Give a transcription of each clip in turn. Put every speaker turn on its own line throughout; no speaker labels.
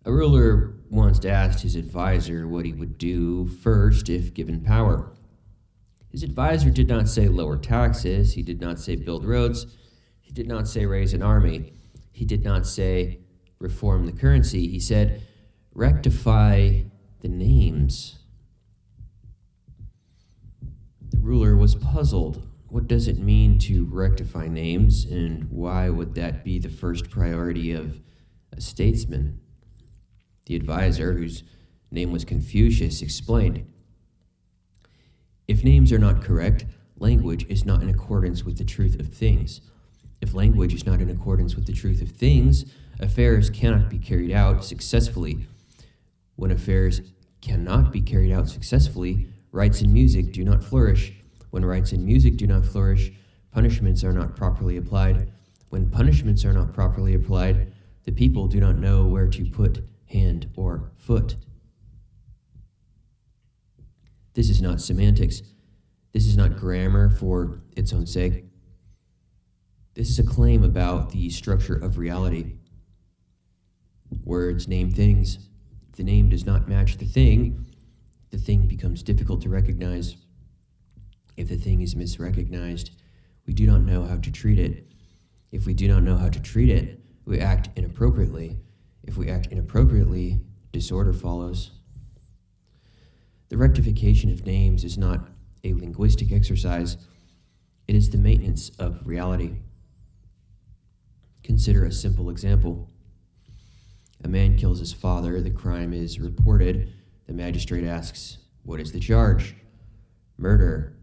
A ruler once asked his advisor what he would do first if given power. His advisor did not say lower taxes. He did not say build roads. He did not say raise an army. He did not say reform the currency. He said rectify the names. The ruler was puzzled. What does it mean to rectify names, and why would that be the first priority of a statesman? The advisor, whose name was Confucius, explained, if names are not correct, language is not in accordance with the truth of things. If language is not in accordance with the truth of things, affairs cannot be carried out successfully. When affairs cannot be carried out successfully, rights in music do not flourish. When rights in music do not flourish, punishments are not properly applied. When punishments are not properly applied, the people do not know where to put hand or foot. This is not semantics. This is not grammar for its own sake. This is a claim about the structure of reality. Words name things. If the name does not match the thing becomes difficult to recognize. If the thing is misrecognized, we do not know how to treat it. If we do not know how to treat it, we act inappropriately. If we act inappropriately, disorder follows. The rectification of names is not a linguistic exercise. It is the maintenance of reality. Consider a simple example. A man kills his father. The crime is reported. The magistrate asks, "What is the charge?" "Murder,"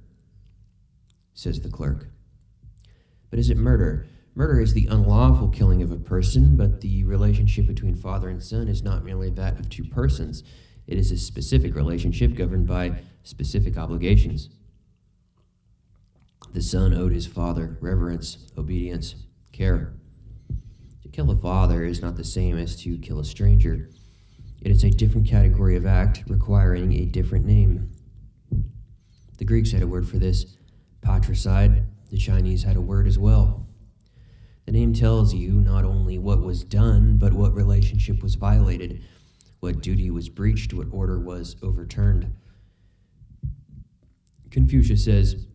says the clerk. But is it murder? Murder is the unlawful killing of a person, but the relationship between father and son is not merely that of two persons. It is a specific relationship governed by specific obligations. The son owed his father reverence, obedience, care. To kill a father is not the same as to kill a stranger. It is a different category of act requiring a different name. The Greeks had a word for this, patricide. The Chinese had a word as well. The name tells you not only what was done, but what relationship was violated, what duty was breached, what order was overturned. Confucius says,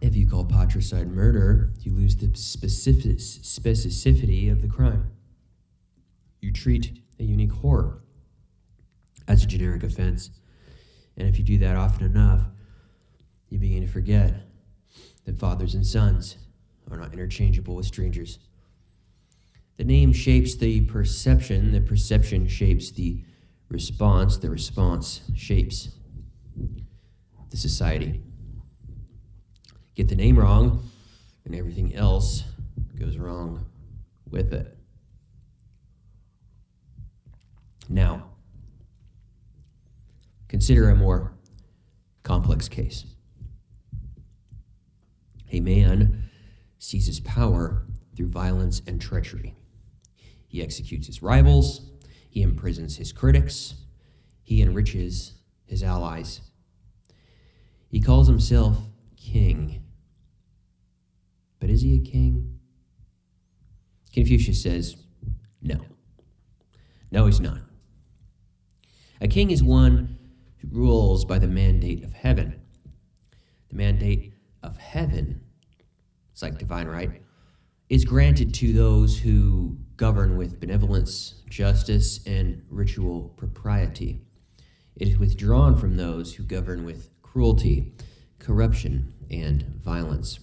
if you call patricide murder, you lose the specificity of the crime. You treat a unique horror as a generic offense. And if you do that often enough, you begin to forget that fathers and sons are not interchangeable with strangers. The name shapes the perception shapes the response shapes the society. Get the name wrong, and everything else goes wrong with it. Now, consider a more complex case. A man seizes power through violence and treachery. He executes his rivals, he imprisons his critics, he enriches his allies. He calls himself king. But is he a king? Confucius says, no. No, he's not. A king is one who rules by the mandate of heaven. The mandate of heaven, it's like divine right, is granted to those who govern with benevolence, justice, and ritual propriety. It is withdrawn from those who govern with cruelty, corruption, and violence.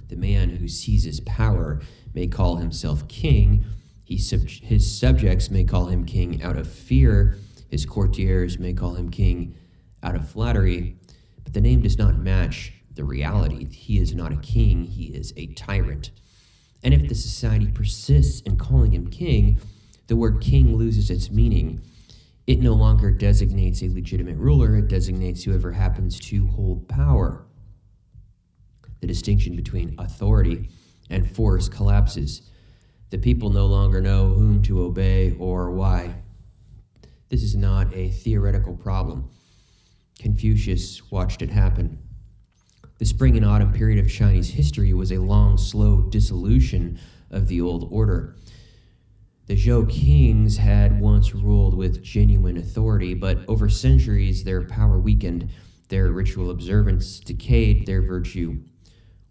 The man who seizes power may call himself king. His subjects may call him king out of fear. His courtiers may call him king out of flattery. But the name does not match the reality. He is not a king, he is a tyrant. And if the society persists in calling him king, the word king loses its meaning. It no longer designates a legitimate ruler, it designates whoever happens to hold power. The distinction between authority and force collapses. The people no longer know whom to obey or why. This is not a theoretical problem. Confucius watched it happen. The spring and autumn period of Chinese history was a long, slow dissolution of the old order. The Zhou kings had once ruled with genuine authority, but over centuries their power weakened, their ritual observance decayed, their virtue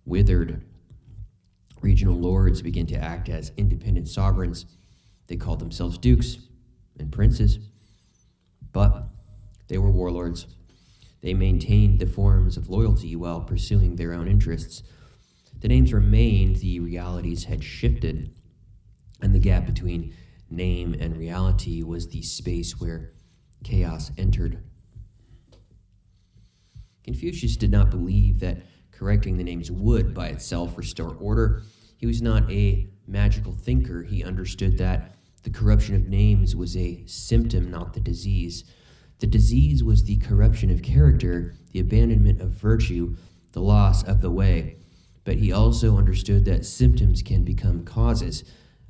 withered. Regional lords began to act as independent sovereigns. They called themselves dukes and princes, but they were warlords. They maintained the forms of loyalty while pursuing their own interests. The names remained, the realities had shifted, and the gap between name and reality was the space where chaos entered. Confucius did not believe that correcting the names would by itself restore order. He was not a magical thinker. He understood that the corruption of names was a symptom, not the disease. The disease was the corruption of character, the abandonment of virtue, the loss of the way. But he also understood that symptoms can become causes.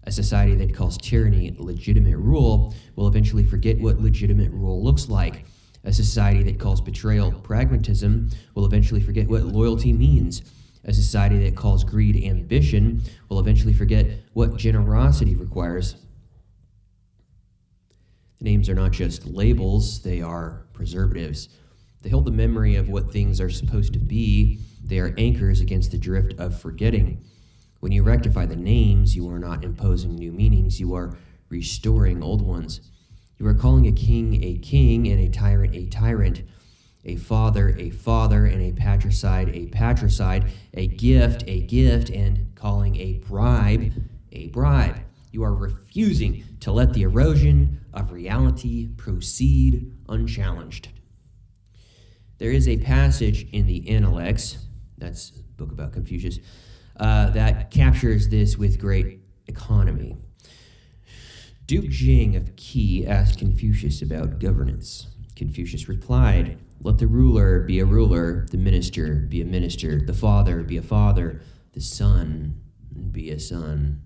A society that calls tyranny legitimate rule will eventually forget what legitimate rule looks like. A society that calls betrayal pragmatism will eventually forget what loyalty means. A society that calls greed ambition will eventually forget what generosity requires. The names are not just labels, they are preservatives. They hold the memory of what things are supposed to be. They are anchors against the drift of forgetting. When you rectify the names, you are not imposing new meanings, you are restoring old ones. You are calling a king, and a tyrant, a father, and a patricide, a gift, and calling a bribe. You are refusing to let the erosion of reality proceed unchallenged. There is a passage in the Analects, that's a book about Confucius, that captures this with great economy. Duke Jing of Qi asked Confucius about governance. Confucius replied, "Let the ruler be a ruler, the minister be a minister, the father be a father, the son be a son."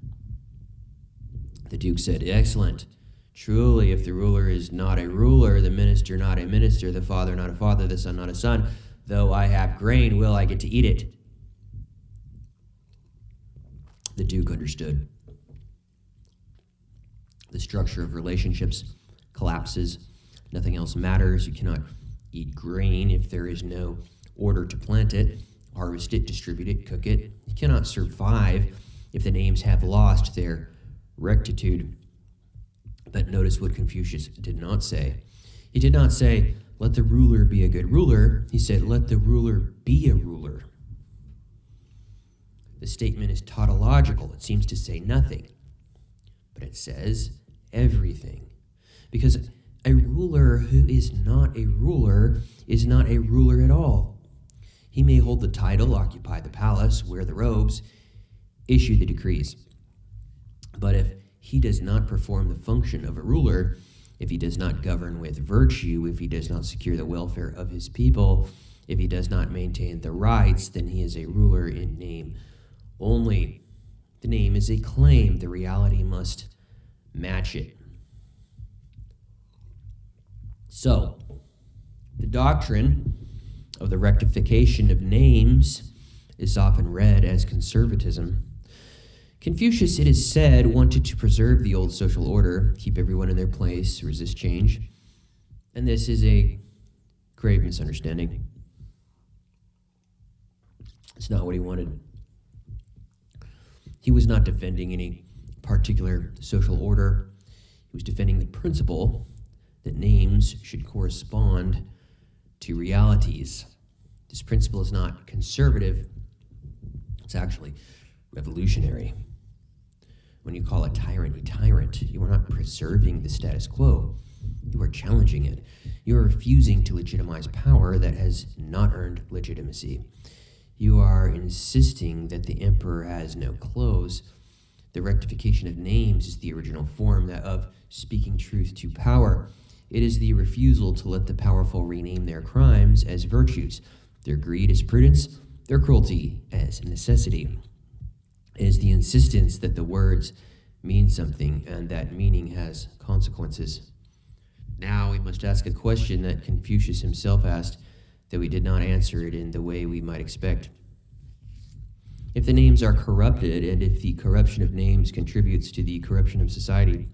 The Duke said, "Excellent. Truly, if the ruler is not a ruler, the minister not a minister, the father not a father, the son not a son, though I have grain, will I get to eat it?" The Duke understood. The structure of relationships collapses. Nothing else matters. You cannot eat grain if there is no order to plant it, harvest it, distribute it, cook it. You cannot survive if the names have lost their rectitude. But notice what Confucius did not say. He did not say, "Let the ruler be a good ruler." He said, "Let the ruler be a ruler." The statement is tautological. It seems to say nothing, but it says everything. Because a ruler who is not a ruler is not a ruler at all. He may hold the title, occupy the palace, wear the robes, issue the decrees. But if he does not perform the function of a ruler, if he does not govern with virtue, if he does not secure the welfare of his people, if he does not maintain the rights, then he is a ruler in name only. The name is a claim. The reality must match it. So, the doctrine of the rectification of names is often read as conservatism. Confucius, it is said, wanted to preserve the old social order, keep everyone in their place, resist change. And this is a grave misunderstanding. It's not what he wanted. He was not defending any particular social order. He was defending the principle that names should correspond to realities. This principle is not conservative. It's actually revolutionary. When you call a tyrant, you are not preserving the status quo. You are challenging it. You are refusing to legitimize power that has not earned legitimacy. You are insisting that the emperor has no clothes. The rectification of names is the original form of speaking truth to power. It is the refusal to let the powerful rename their crimes as virtues, their greed as prudence, their cruelty as necessity. It is the insistence that the words mean something and that meaning has consequences. Now we must ask a question that Confucius himself asked, though he did not answer it in the way we might expect. If the names are corrupted, and if the corruption of names contributes to the corruption of society,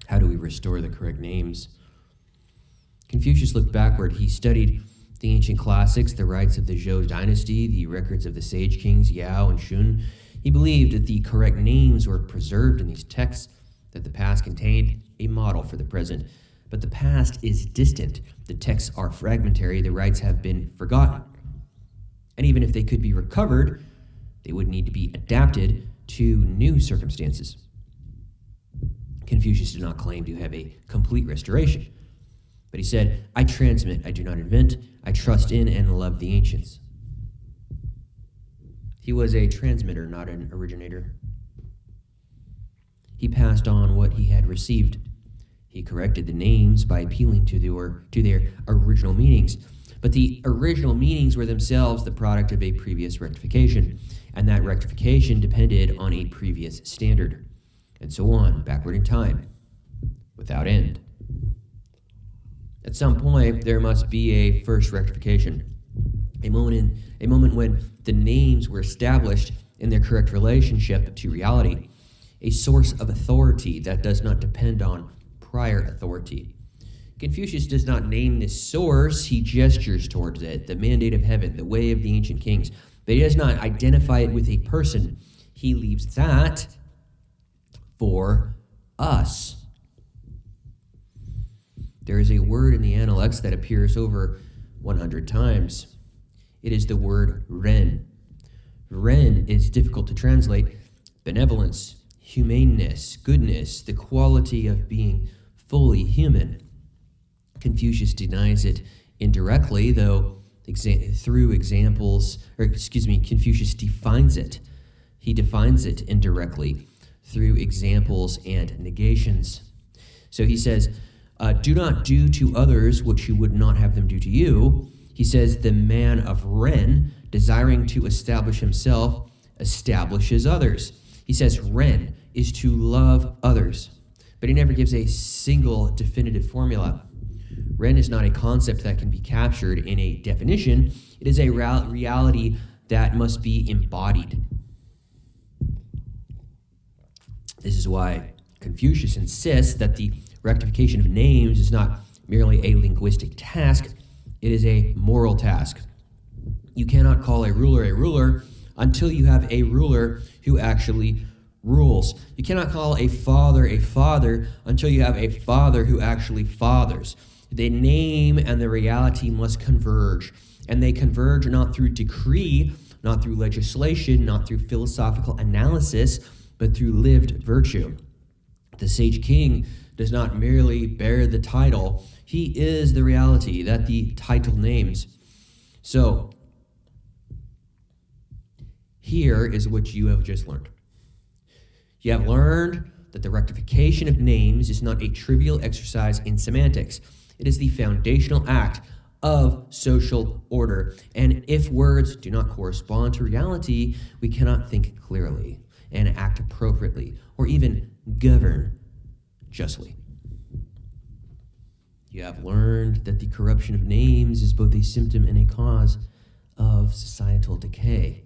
how do we restore the correct names? Confucius looked backward. He studied the ancient classics, the rites of the Zhou dynasty, the records of the sage kings Yao and Shun. He believed that the correct names were preserved in these texts, that the past contained a model for the present. But the past is distant. The texts are fragmentary. The rites have been forgotten. And even if they could be recovered, they would need to be adapted to new circumstances. Confucius did not claim to have a complete restoration, but he said, I transmit, I do not invent, I trust in and love the ancients. He was a transmitter, not an originator. He passed on what he had received. He corrected the names by appealing to their original meanings, but the original meanings were themselves the product of a previous rectification, and that rectification depended on a previous standard, and so on, backward in time, without end. At some point, there must be a first rectification, a moment when the names were established in their correct relationship to reality, a source of authority that does not depend on prior authority. Confucius does not name this source, he gestures towards it, the mandate of heaven, the way of the ancient kings, but he does not identify it with a person. He leaves that for us. There is a word in the Analects that appears over 100 times. It is the word ren. Ren is difficult to translate. Benevolence, humaneness, goodness, the quality of being fully human. Confucius denies it indirectly, though through examples, Confucius defines it. He defines it indirectly through examples and negations. So he says, do not do to others what you would not have them do to you. He says, the man of Ren, desiring to establish himself, establishes others. He says Ren is to love others, but he never gives a single definitive formula. Ren is not a concept that can be captured in a definition. It is a reality that must be embodied. This is why Confucius insists that the rectification of names is not merely a linguistic task, it is a moral task. You cannot call a ruler until you have a ruler who actually rules. You cannot call a father until you have a father who actually fathers. The name and the reality must converge, and they converge not through decree, not through legislation, not through philosophical analysis, but through lived virtue. The sage king does not merely bear the title, he is the reality that the title names. So, here is what you have just learned. You have learned that the rectification of names is not a trivial exercise in semantics. It is the foundational act of social order. And if words do not correspond to reality, we cannot think clearly and act appropriately or even govern justly. You have learned that the corruption of names is both a symptom and a cause of societal decay.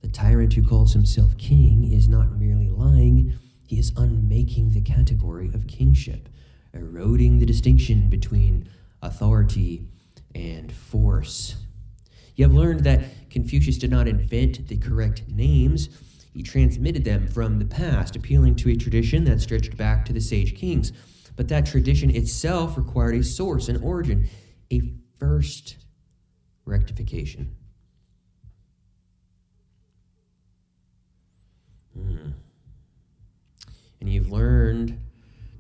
The tyrant who calls himself king is not merely lying, he is unmaking the category of kingship, eroding the distinction between authority and force. You have learned that Confucius did not invent the correct names, he transmitted them from the past, appealing to a tradition that stretched back to the sage kings. But that tradition itself required a source, an origin, a first rectification. And you've learned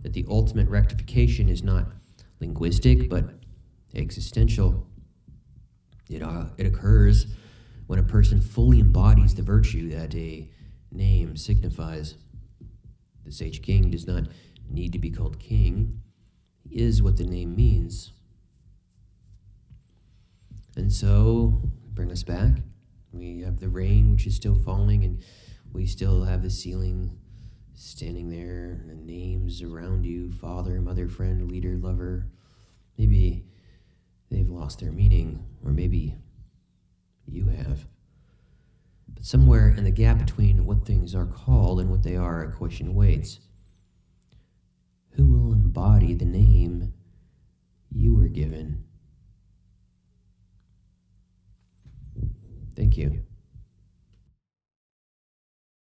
that the ultimate rectification is not linguistic, but existential. It occurs when a person fully embodies the virtue that a name signifies. The sage king does not need to be called king. He is what the name means. And so, bring us back. We have the rain, which is still falling, and we still have the ceiling standing there, and names around you, father, mother, friend, leader, lover. Maybe they've lost their meaning, or maybe you have. But But somewhere in the gap between what things are called and what they are, a question awaits. Who will embody the name you were given? Thank you.